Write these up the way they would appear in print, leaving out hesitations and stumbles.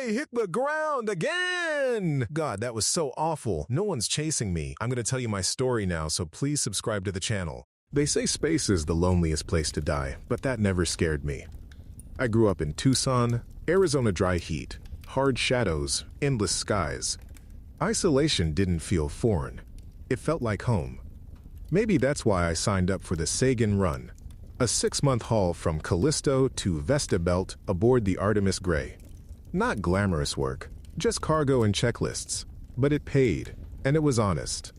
I hit the ground again! God, that was so awful. No one's chasing me. I'm gonna tell you my story now, so please subscribe to the channel. They say space is the loneliest place to die, but that never scared me. I grew up in Tucson, Arizona dry heat, hard shadows, endless skies. Isolation didn't feel foreign. It felt like home. Maybe that's why I signed up for the Sagan Run, a 6-month haul from Callisto to Vesta Belt aboard the Artemis Gray. Not glamorous work, just cargo and checklists, but it paid, and it was honest.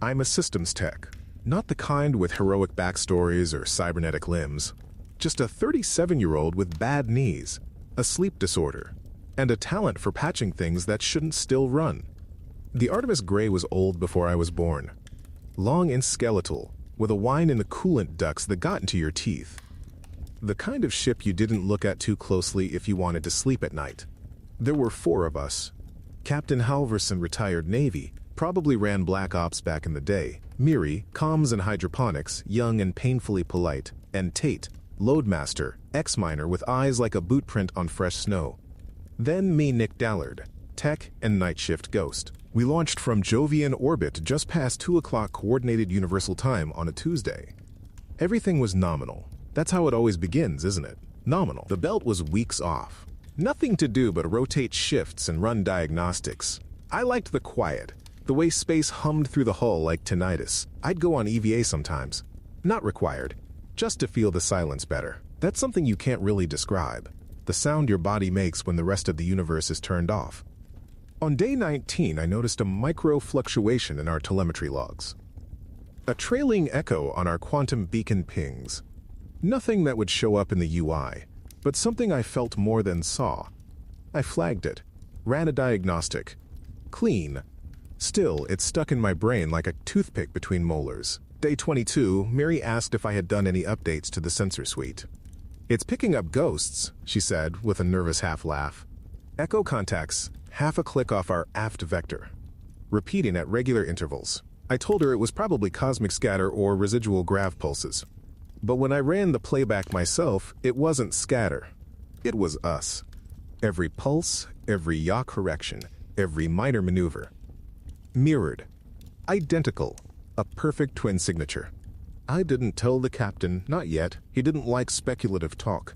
I'm a systems tech, not the kind with heroic backstories or cybernetic limbs, just a 37-year-old with bad knees, a sleep disorder, and a talent for patching things that shouldn't still run. The Artemis Gray was old before I was born, long and skeletal, with a whine in the coolant ducts that got into your teeth. The kind of ship you didn't look at too closely if you wanted to sleep at night. There were 4 of us. Captain Halverson, retired Navy, probably ran Black Ops back in the day. Miri, comms and hydroponics, young and painfully polite. And Tate, loadmaster, ex-miner with eyes like a boot print on fresh snow. Then me, Nick Dallard, tech and night shift ghost. We launched from Jovian orbit just past 2 o'clock Coordinated Universal Time on a Tuesday. Everything was nominal. That's how it always begins, isn't it? Nominal. The belt was weeks off. Nothing to do but rotate shifts and run diagnostics. I liked the quiet, the way space hummed through the hull like tinnitus. I'd go on EVA sometimes. Not required, just to feel the silence better. That's something you can't really describe. The sound your body makes when the rest of the universe is turned off. On day 19, I noticed a micro fluctuation in our telemetry logs. A trailing echo on our quantum beacon pings. Nothing that would show up in the UI, but something I felt more than saw. I flagged it, ran a diagnostic. Clean. Still, it stuck in my brain like a toothpick between molars. Day 22, Miri asked if I had done any updates to the sensor suite. "It's picking up ghosts," she said with a nervous half-laugh. "Echo contacts, half a click off our aft vector, repeating at regular intervals." I told her it was probably cosmic scatter or residual grav pulses. But when I ran the playback myself, it wasn't scatter. It was us. Every pulse, every yaw correction, every minor maneuver. Mirrored. Identical. A perfect twin signature. I didn't tell the captain, not yet. He didn't like speculative talk.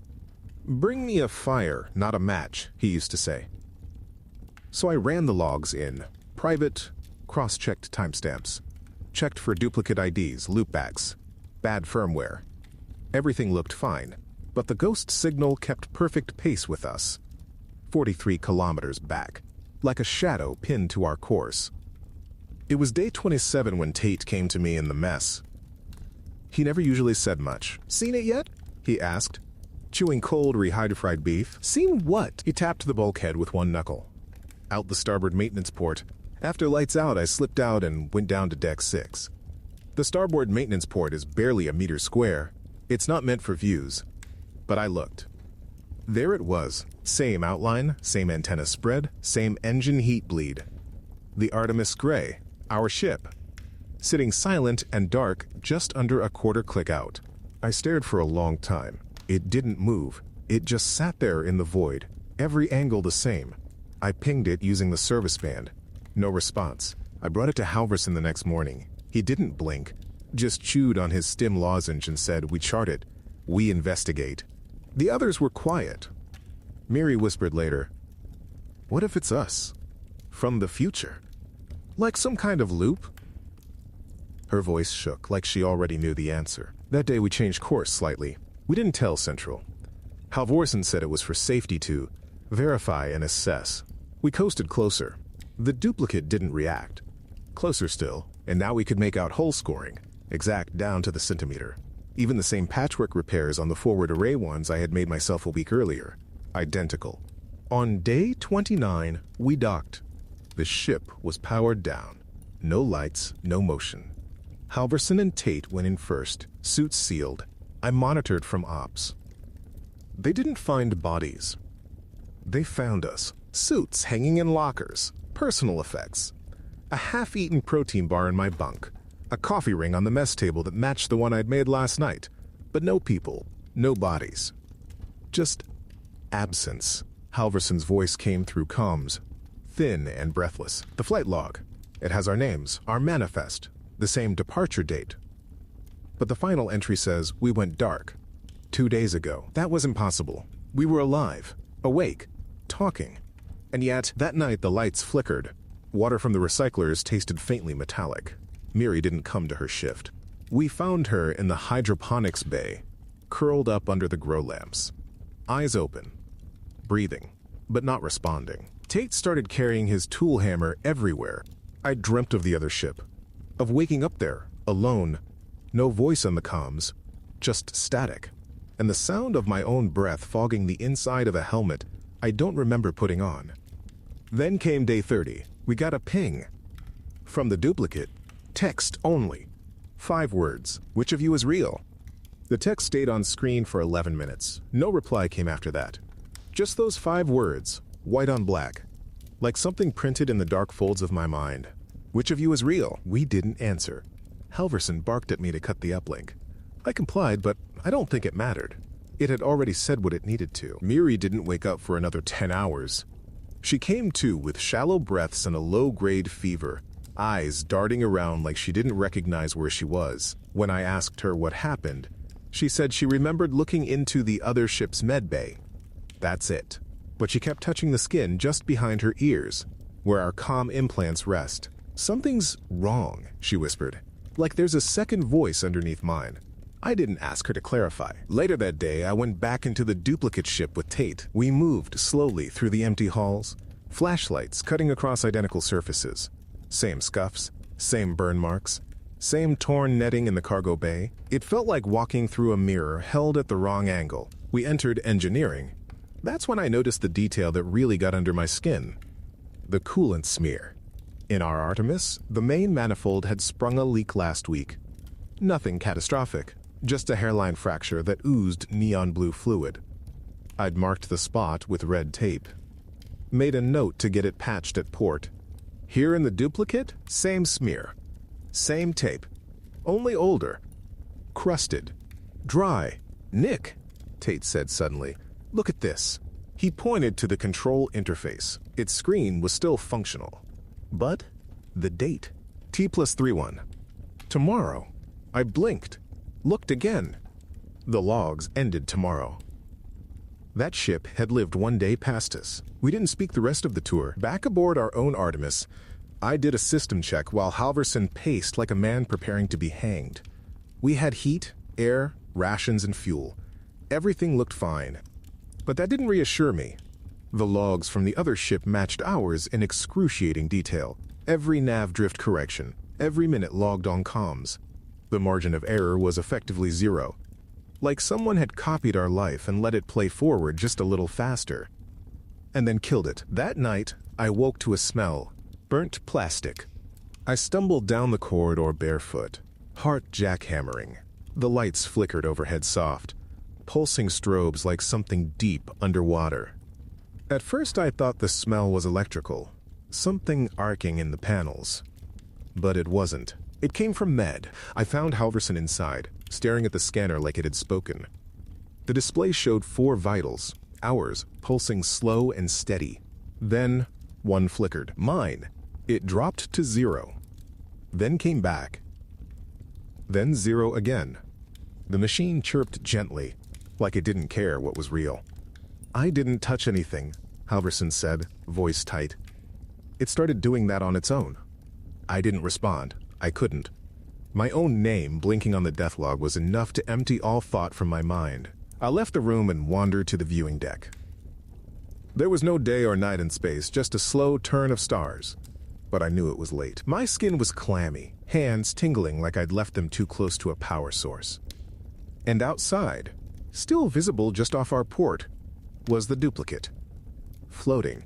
"Bring me a fire, not a match," he used to say. So I ran the logs in. Private, cross-checked timestamps. Checked for duplicate IDs, loopbacks. Bad firmware. Everything looked fine, but the ghost signal kept perfect pace with us. 43 kilometers back, like a shadow pinned to our course. It was day 27 when Tate came to me in the mess. He never usually said much. "Seen it yet?" he asked, chewing cold rehydrated beef. "Seen what?" He tapped the bulkhead with one knuckle. Out the starboard maintenance port. After lights out, I slipped out and went down to deck 6. The starboard maintenance port is barely a meter square. It's not meant for views. But I looked. There it was. Same outline, same antenna spread, same engine heat bleed. The Artemis Gray, our ship. Sitting silent and dark just under a quarter click out. I stared for a long time. It didn't move. It just sat there in the void. Every angle the same. I pinged it using the service band. No response. I brought it to Halverson the next morning. He didn't blink, just chewed on his stim lozenge and said, "We chart it. We investigate." The others were quiet. Miri whispered later, "What if it's us? From the future? Like some kind of loop?" Her voice shook like she already knew the answer. That day we changed course slightly. We didn't tell Central. Halvorsen said it was for safety to verify and assess. We coasted closer. The duplicate didn't react. Closer still, and now we could make out hull scoring, exact down to the centimeter. Even the same patchwork repairs on the forward array ones I had made myself a week earlier. Identical. On day 29, we docked. The ship was powered down. No lights, no motion. Halverson and Tate went in first, suits sealed. I monitored from ops. They didn't find bodies. They found us. Suits hanging in lockers. Personal effects. A half-eaten protein bar in my bunk. A coffee ring on the mess table that matched the one I'd made last night. But no people, no bodies. Just absence. Halverson's voice came through comms, thin and breathless. The flight log. It has our names, our manifest, the same departure date. But the final entry says we went dark 2 days ago. That was impossible. We were alive, awake, talking. And yet, that night the lights flickered. Water from the recyclers tasted faintly metallic. Miri didn't come to her shift. We found her in the hydroponics bay, curled up under the grow lamps. Eyes open, breathing, but not responding. Tate started carrying his tool hammer everywhere. I dreamt of the other ship, of waking up there, alone, no voice on the comms, just static, and the sound of my own breath fogging the inside of a helmet I don't remember putting on. Then came day 30. We got a ping. From the duplicate, text only. 5 words. Which of you is real? The text stayed on screen for 11 minutes. No reply came after that. Just those 5 words, white on black, like something printed in the dark folds of my mind. Which of you is real? We didn't answer. Halverson barked at me to cut the uplink. I complied, but I don't think it mattered. It had already said what it needed to. Miri didn't wake up for another 10 hours. She came to with shallow breaths and a low-grade fever, eyes darting around like she didn't recognize where she was. When I asked her what happened, she said she remembered looking into the other ship's medbay. That's it. But she kept touching the skin just behind her ears, where our comm implants rest. Something's wrong, she whispered, like there's a second voice underneath mine. I didn't ask her to clarify. Later that day, I went back into the duplicate ship with Tate. We moved slowly through the empty halls, flashlights cutting across identical surfaces. Same scuffs, same burn marks, same torn netting in the cargo bay. It felt like walking through a mirror held at the wrong angle. We entered engineering. That's when I noticed the detail that really got under my skin. The coolant smear. In our Artemis, the main manifold had sprung a leak last week. Nothing catastrophic, just a hairline fracture that oozed neon blue fluid. I'd marked the spot with red tape. Made a note to get it patched at port. Here in the duplicate, same smear. Same tape. Only older. Crusted. Dry. Nick, Tate said suddenly. Look at this. He pointed to the control interface. Its screen was still functional. But the date. T+31. Tomorrow. I blinked. Looked again. The logs ended tomorrow. That ship had lived 1 day past us. We didn't speak the rest of the tour. Back aboard our own Artemis, I did a system check while Halverson paced like a man preparing to be hanged. We had heat, air, rations, and fuel. Everything looked fine. But that didn't reassure me. The logs from the other ship matched ours in excruciating detail. Every nav drift correction, every minute logged on comms. The margin of error was effectively 0. Like someone had copied our life and let it play forward just a little faster. And then killed it. That night, I woke to a smell. Burnt plastic. I stumbled down the corridor barefoot, heart jackhammering. The lights flickered overhead soft, pulsing strobes like something deep underwater. At first I thought the smell was electrical, something arcing in the panels. But it wasn't. It came from Med. I found Halverson inside, staring at the scanner like it had spoken. The display showed 4 vitals, ours, pulsing slow and steady. Then, one flickered. Mine. It dropped to 0. Then came back. Then 0 again. The machine chirped gently, like it didn't care what was real. I didn't touch anything, Halverson said, voice tight. It started doing that on its own. I didn't respond. I couldn't. My own name blinking on the death log was enough to empty all thought from my mind. I left the room and wandered to the viewing deck. There was no day or night in space, just a slow turn of stars. But I knew it was late. My skin was clammy, hands tingling like I'd left them too close to a power source. And outside, still visible just off our port, was the duplicate. Floating.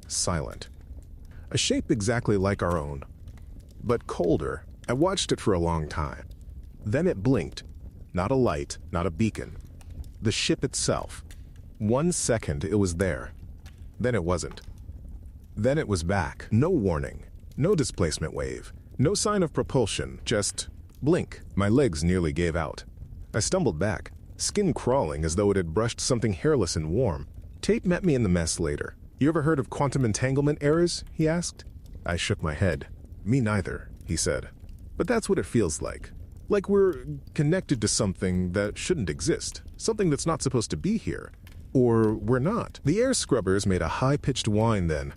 Silent. A shape exactly like our own. But colder. I watched it for a long time. Then it blinked. Not a light, not a beacon. The ship itself. 1 second it was there. Then it wasn't. Then it was back. No warning. No displacement wave. No sign of propulsion. Just blink. My legs nearly gave out. I stumbled back, skin crawling as though it had brushed something hairless and warm. Tate met me in the mess later. You ever heard of quantum entanglement errors? He asked. I shook my head. Me neither, he said. But that's what it feels like. Like we're connected to something that shouldn't exist. Something that's not supposed to be here. Or we're not. The air scrubbers made a high-pitched whine then.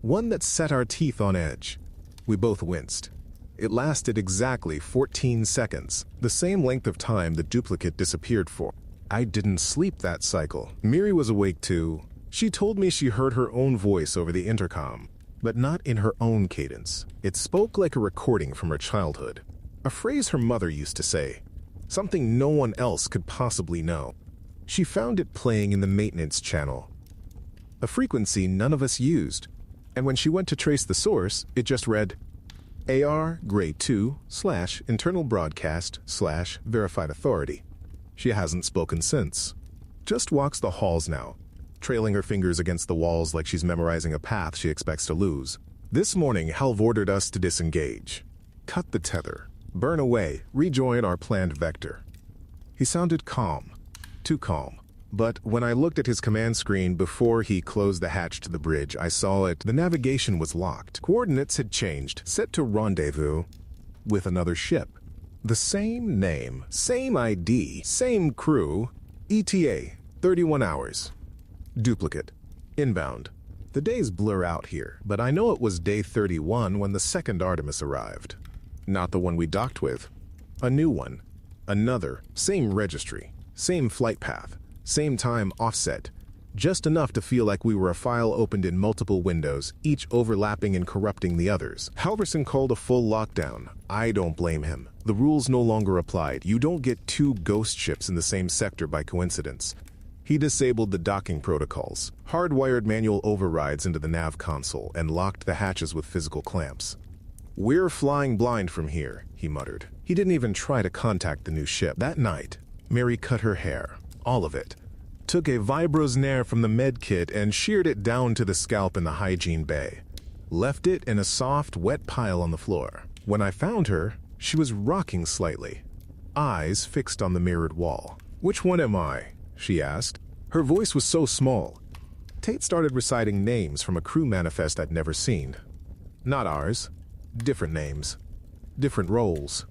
One that set our teeth on edge. We both winced. It lasted exactly 14 seconds, the same length of time the duplicate disappeared for. I didn't sleep that cycle. Miri was awake too. She told me she heard her own voice over the intercom, but not in her own cadence. It spoke like a recording from her childhood. A phrase her mother used to say. Something no one else could possibly know. She found it playing in the maintenance channel. A frequency none of us used. And when she went to trace the source, it just read, AR grade 2/internal broadcast/verified authority. She hasn't spoken since. Just walks the halls now, trailing her fingers against the walls like she's memorizing a path she expects to lose. This morning, Halv ordered us to disengage. Cut the tether, burn away, rejoin our planned vector. He sounded calm, too calm. But when I looked at his command screen before he closed the hatch to the bridge, I saw the navigation was locked. Coordinates had changed, set to rendezvous with another ship. The same name, same ID, same crew, ETA, 31 hours. Duplicate, inbound. The days blur out here, but I know it was day 31 when the second Artemis arrived. Not the one we docked with. A new one. Another, same registry, same flight path. Same time offset, just enough to feel like we were a file opened in multiple windows, each overlapping and corrupting the others. Halverson called a full lockdown. I don't blame him. The rules no longer applied. You don't get two ghost ships in the same sector by coincidence. He disabled the docking protocols, hardwired manual overrides into the nav console, and locked the hatches with physical clamps. We're flying blind from here, he muttered. He didn't even try to contact the new ship. That night, Mary cut her hair. All of it. Took a Vibrosnair from the med kit and sheared it down to the scalp in the hygiene bay. Left it in a soft, wet pile on the floor. When I found her, she was rocking slightly, eyes fixed on the mirrored wall. Which one am I? She asked. Her voice was so small. Tate started reciting names from a crew manifest I'd never seen. Not ours. Different names. Different roles.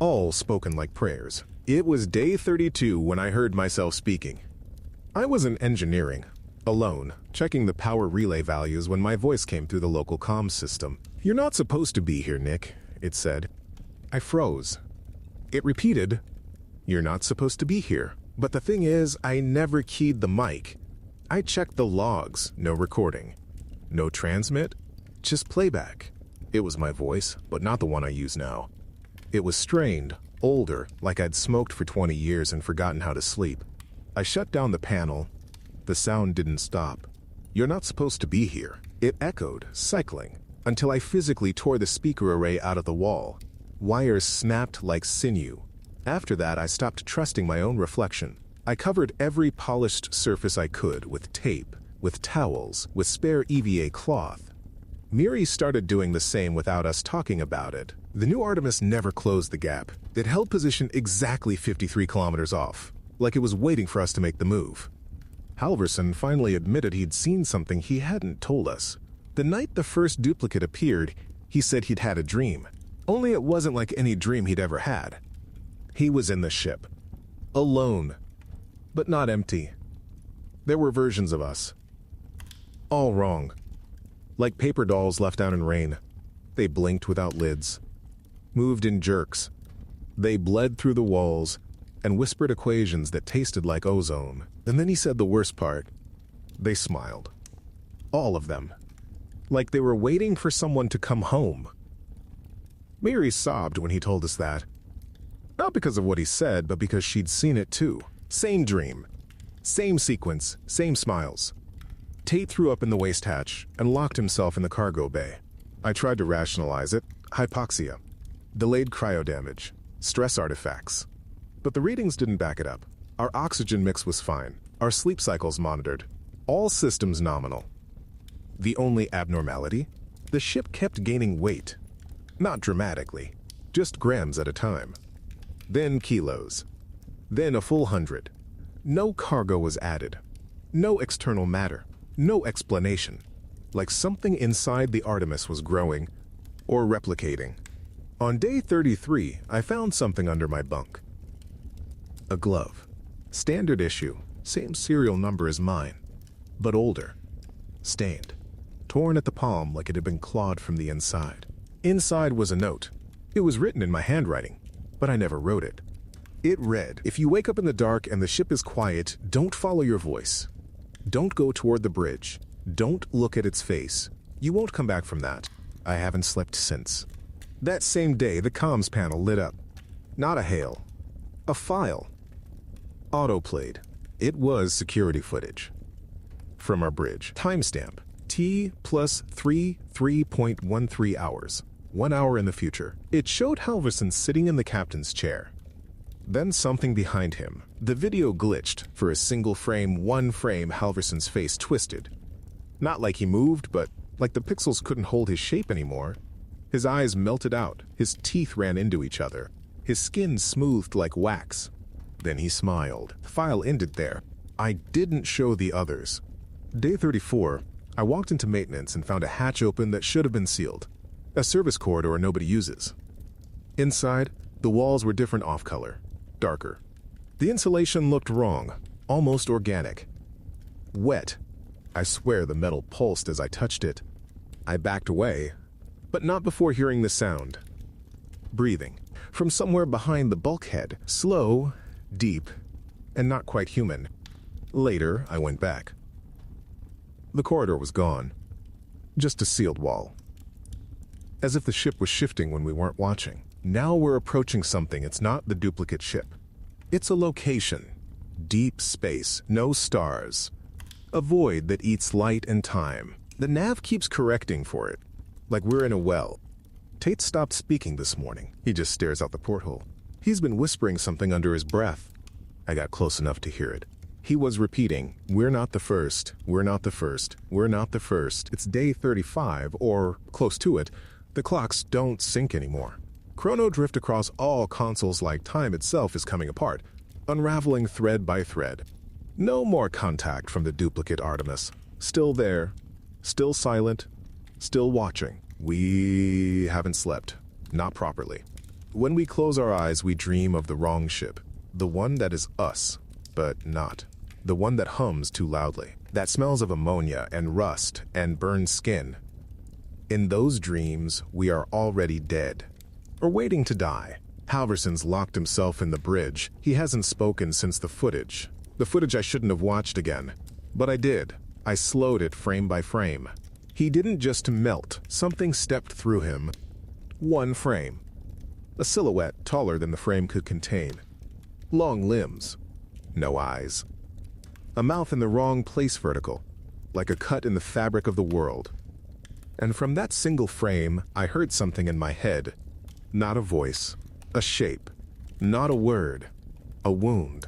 All spoken like prayers. It was day 32 when I heard myself speaking. I was in engineering, alone, checking the power relay values when my voice came through the local comms system. You're not supposed to be here, Nick, it said. I froze. It repeated, you're not supposed to be here. But the thing is, I never keyed the mic. I checked the logs, no recording. No transmit, just playback. It was my voice, but not the one I use now. It was strained, older, like I'd smoked for 20 years and forgotten how to sleep. I shut down the panel. The sound didn't stop. You're not supposed to be here. It echoed, cycling, until I physically tore the speaker array out of the wall. Wires snapped like sinew. After that, I stopped trusting my own reflection. I covered every polished surface I could with tape, with towels, with spare EVA cloth. Miri started doing the same without us talking about it. The new Artemis never closed the gap. It held position exactly 53 kilometers off, like it was waiting for us to make the move. Halverson finally admitted he'd seen something he hadn't told us. The night the first duplicate appeared, he said he'd had a dream. Only it wasn't like any dream he'd ever had. He was in the ship. Alone. But not empty. There were versions of us. All wrong. Like paper dolls left out in rain. They blinked without lids. Moved in jerks. They bled through the walls and whispered equations that tasted like ozone. And then he said the worst part. They smiled. All of them. Like they were waiting for someone to come home. Miri sobbed when he told us that. Not because of what he said, but because she'd seen it too. Same dream. Same sequence. Same smiles. Tate threw up in the waste hatch and locked himself in the cargo bay. I tried to rationalize it. Hypoxia. Delayed cryo damage. Stress artifacts. But the readings didn't back it up. Our oxygen mix was fine. Our sleep cycles monitored. All systems nominal. The only abnormality? The ship kept gaining weight. Not dramatically. Just grams at a time. Then kilos. Then a full 100. No cargo was added. No external matter. No explanation. Like something inside the Artemis was growing or replicating. On day 33, I found something under my bunk. A glove. Standard issue. Same serial number as mine. But older. Stained. Torn at the palm like it had been clawed from the inside. Inside was a note. It was written in my handwriting, but I never wrote it. It read, "If you wake up in the dark and the ship is quiet, don't follow your voice. Don't go toward the bridge. Don't look at its face. You won't come back from that." I haven't slept since. That same day, the comms panel lit up. Not a hail. A file. Autoplayed. It was security footage. From our bridge. Timestamp. T plus 3.13 hours. 1 hour in the future. It showed Halverson sitting in the captain's chair. Then something behind him. The video glitched. For a single frame, one frame, Halverson's face twisted. Not like he moved, but like the pixels couldn't hold his shape anymore. His eyes melted out. His teeth ran into each other. His skin smoothed like wax. Then he smiled. The file ended there. I didn't show the others. Day 34, I walked into maintenance and found a hatch open that should have been sealed. A service corridor nobody uses. Inside, the walls were different off-color. Darker. The insulation looked wrong. Almost organic. Wet. I swear the metal pulsed as I touched it. I backed away, but not before hearing the sound. Breathing. From somewhere behind the bulkhead. Slow, deep, and not quite human. Later, I went back. The corridor was gone. Just a sealed wall. As if the ship was shifting when we weren't watching. Now we're approaching something. It's not the duplicate ship. It's a location. Deep space. No stars. A void that eats light and time. The nav keeps correcting for it. Like we're in a well. Tate stopped speaking this morning. He just stares out the porthole. He's been whispering something under his breath. I got close enough to hear it. He was repeating, "We're not the first. We're not the first. We're not the first." It's day 35, or close to it. The clocks don't sync anymore. Chrono drift across all consoles like time itself is coming apart, unraveling thread by thread. No more contact from the duplicate Artemis. Still there. Still silent. Still watching. We haven't slept. Not properly. When we close our eyes, we dream of the wrong ship. The one that is us, but not. The one that hums too loudly. That smells of ammonia and rust and burned skin. In those dreams, we are already dead. Or waiting to die. Halverson's locked himself in the bridge. He hasn't spoken since the footage. The footage I shouldn't have watched again. But I did. I slowed it frame by frame. He didn't just melt. Something stepped through him. One frame. A silhouette taller than the frame could contain. Long limbs. No eyes. A mouth in the wrong place vertical. Like a cut in the fabric of the world. And from that single frame, I heard something in my head. Not a voice. A shape. Not a word. A wound.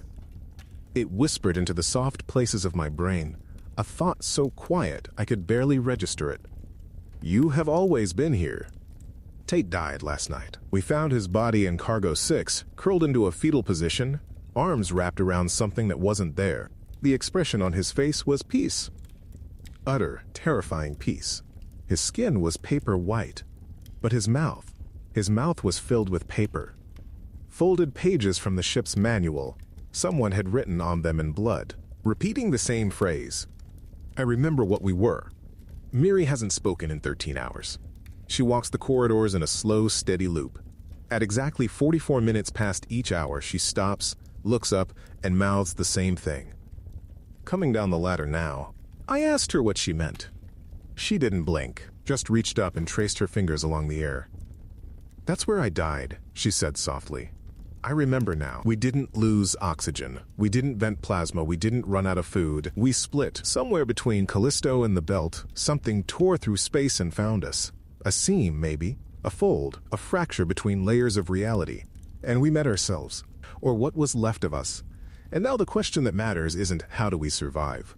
It whispered into the soft places of my brain. A thought so quiet I could barely register it. You have always been here. Tate died last night. We found his body in Cargo 6, curled into a fetal position, arms wrapped around something that wasn't there. The expression on his face was peace. Utter, terrifying peace. His skin was paper white, but his mouth was filled with paper. Folded pages from the ship's manual. Someone had written on them in blood, repeating the same phrase. I remember what we were. Miri hasn't spoken in 13 hours. She walks the corridors in a slow, steady loop. At exactly 44 minutes past each hour, she stops, looks up, and mouths the same thing. Coming down the ladder now, I asked her what she meant. She didn't blink, just reached up and traced her fingers along the air. That's where I died, she said softly. I remember now. We didn't lose oxygen. We didn't vent plasma. We didn't run out of food. We split. Somewhere between Callisto and the belt, something tore through space and found us. A seam, maybe. A fold. A fracture between layers of reality. And we met ourselves. Or what was left of us. And now the question that matters isn't how do we survive.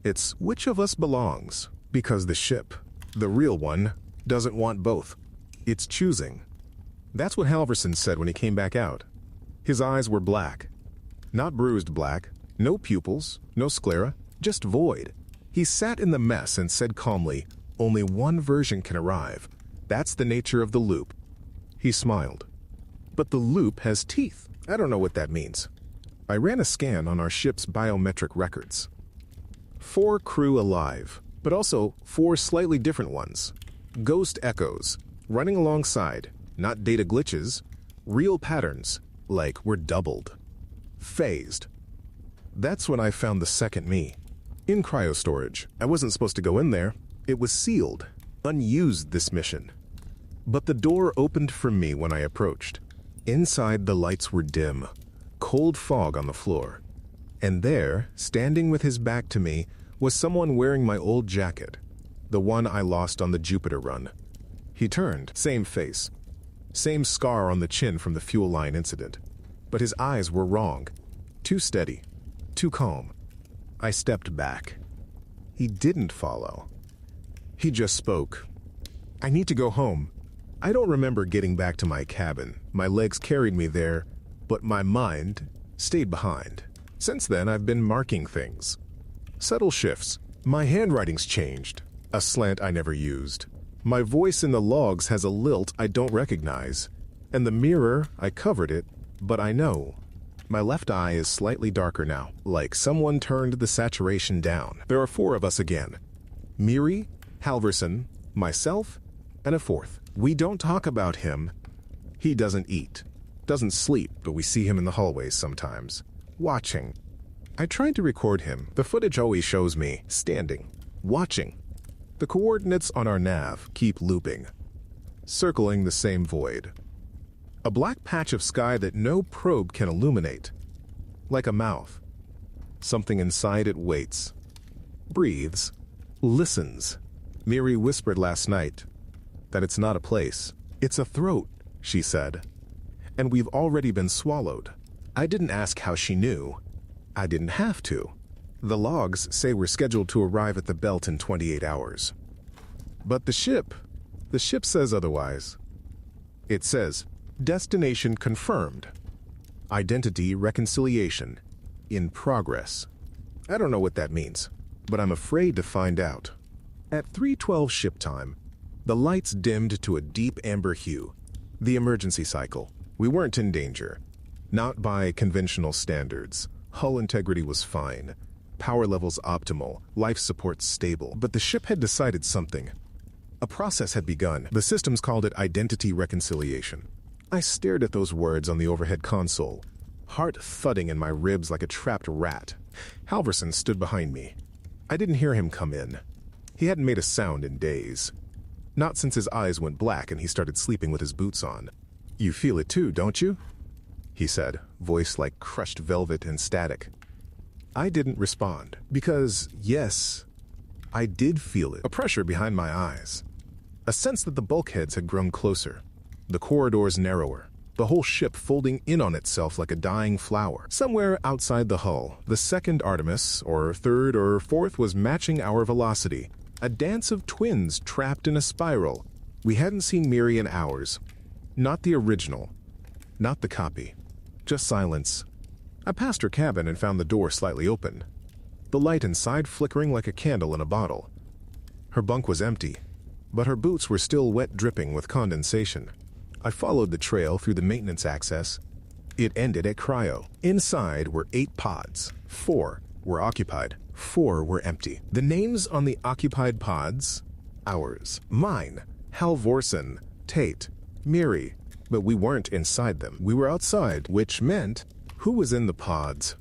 It's which of us belongs. Because the ship, the real one, doesn't want both. It's choosing. That's what Halverson said when he came back out. His eyes were black. Not bruised black, no pupils, no sclera, Just void. He sat in the mess and said calmly, "Only one version can arrive. That's the nature of the loop." He smiled. "But the loop has teeth." I don't know what that means. I ran a scan on our ship's biometric records. 4 crew alive, but also 4 slightly different ones. Ghost echoes, running alongside, not data glitches, real patterns, like we're doubled. Phased. That's when I found the second me. In cryostorage. I wasn't supposed to go in there. It was sealed, unused this mission. But the door opened for me when I approached. Inside, the lights were dim, cold fog on the floor. And there, standing with his back to me, was someone wearing my old jacket, the one I lost on the Jupiter run. He turned, same face, same scar on the chin from the fuel line incident. But his eyes were wrong, too steady, too calm. I stepped back. He didn't follow. He just spoke. "I need to go home." I don't remember getting back to my cabin. My legs carried me there, but my mind stayed behind. Since then, I've been marking things. Subtle shifts. My handwriting's changed, a slant I never used. My voice in the logs has a lilt I don't recognize. And the mirror, I covered it, but I know. My left eye is slightly darker now, like someone turned the saturation down. There are 4 of us again. Miri, Halverson, myself, and a 4th. We don't talk about him. He doesn't eat, doesn't sleep, but we see him in the hallways sometimes, watching. I tried to record him. The footage always shows me standing, watching. The coordinates on our nav keep looping, circling the same void. A black patch of sky that no probe can illuminate. Like a mouth. Something inside it waits. Breathes. Listens. Miri whispered last night that it's not a place. It's a throat, she said. And we've already been swallowed. I didn't ask how she knew. I didn't have to. The logs say we're scheduled to arrive at the belt in 28 hours. But the ship says otherwise. It says, "Destination confirmed. Identity reconciliation. In progress." I don't know what that means, but I'm afraid to find out. At 3:12 ship time, the lights dimmed to a deep amber hue. The emergency cycle. We weren't in danger. Not by conventional standards. Hull integrity was fine. Power levels optimal. Life support stable. But the ship had decided something. A process had begun. The systems called it identity reconciliation. I stared at those words on the overhead console, heart thudding in my ribs like a trapped rat. Halverson stood behind me. I didn't hear him come in. He hadn't made a sound in days. Not since his eyes went black and he started sleeping with his boots on. "You feel it too, don't you?" he said, voice like crushed velvet and static. I didn't respond, because, yes, I did feel it. A pressure behind my eyes. A sense that the bulkheads had grown closer. The corridors narrower. The whole ship folding in on itself like a dying flower. Somewhere outside the hull, the second Artemis, or third or fourth, was matching our velocity. A dance of twins trapped in a spiral. We hadn't seen Miri in hours. Not the original. Not the copy. Just silence. I passed her cabin and found the door slightly open. The light inside flickering like a candle in a bottle. Her bunk was empty, but her boots were still wet, dripping with condensation. I followed the trail through the maintenance access. It ended at cryo. Inside were 8 pods. 4 were occupied. 4 were empty. The names on the occupied pods? Ours. Mine. Halvorsen. Tate. Miri. But we weren't inside them. We were outside, which meant, who was in the pods?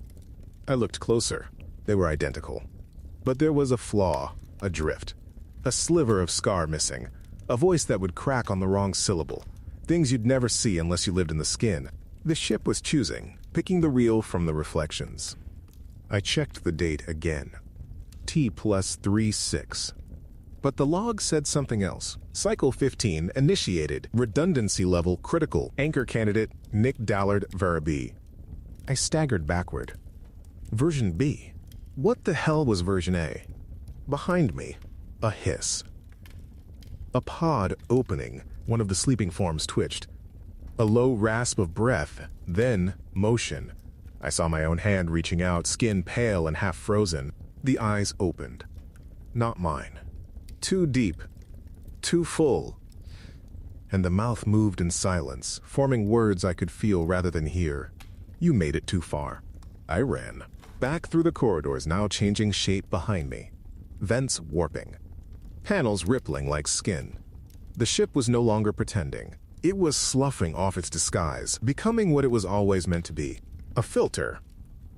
I looked closer. They were identical. But there was a flaw, a drift. A sliver of scar missing. A voice that would crack on the wrong syllable. Things you'd never see unless you lived in the skin. The ship was choosing, picking the real from the reflections. I checked the date again. T+36. But the log said something else. Cycle 15 initiated. Redundancy level critical. Anchor candidate Nick Dallard, Vera B. I staggered backward. Version B. What the hell was version A? Behind me, a hiss. A pod opening. One of the sleeping forms twitched. A low rasp of breath, then motion. I saw my own hand reaching out, skin pale and half frozen. The eyes opened. Not mine. Too deep. Too full. And the mouth moved in silence, forming words I could feel rather than hear. You made it too far. I ran. Back through the corridors, now changing shape behind me. Vents warping. Panels rippling like skin. The ship was no longer pretending. It was sloughing off its disguise, becoming what it was always meant to be. A filter.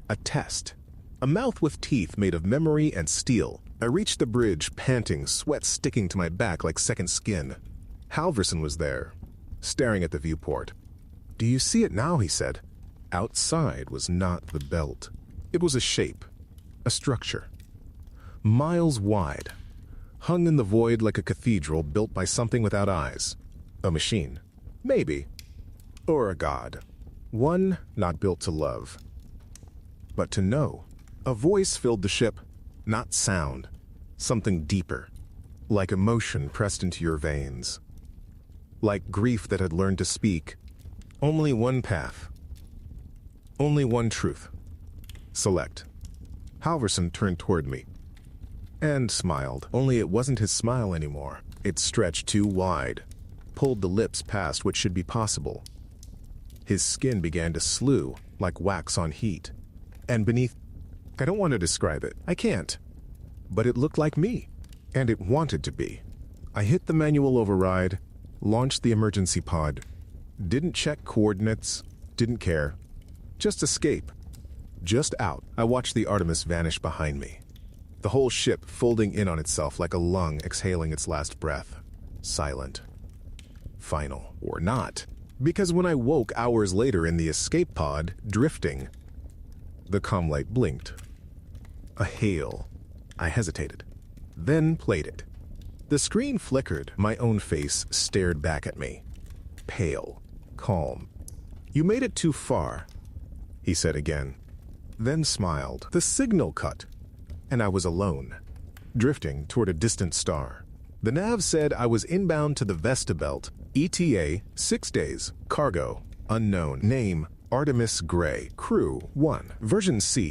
A test. A mouth with teeth made of memory and steel. I reached the bridge, panting, sweat sticking to my back like second skin. Halverson was there, staring at the viewport. "Do you see it now?" he said. Outside was not the belt. It was a shape, a structure. Miles wide, hung in the void like a cathedral built by something without eyes. A machine, maybe, or a god. One not built to love, but to know. A voice filled the ship, not sound, something deeper, like emotion pressed into your veins. Like grief that had learned to speak. Only one path. Only one truth. Select. Halverson turned toward me and smiled, only it wasn't his smile anymore. It stretched too wide, pulled the lips past what should be possible. His skin began to slew like wax on heat, and beneath, I don't want to describe it, I can't, but it looked like me, and it wanted to be. I hit the manual override, launched the emergency pod, didn't check coordinates, didn't care, just escape. Just out, I watched the Artemis vanish behind me. The whole ship folding in on itself like a lung exhaling its last breath. Silent. Final. Or not. Because when I woke hours later in the escape pod, drifting, the comm light blinked. A hail. I hesitated. Then played it. The screen flickered. My own face stared back at me. Pale. Calm. "You made it too far," he said again. Then smiled. The signal cut, and I was alone, drifting toward a distant star. The nav said I was inbound to the Vesta Belt. ETA, 6 days. Cargo, unknown. Name, Artemis Gray. Crew, 1. Version C.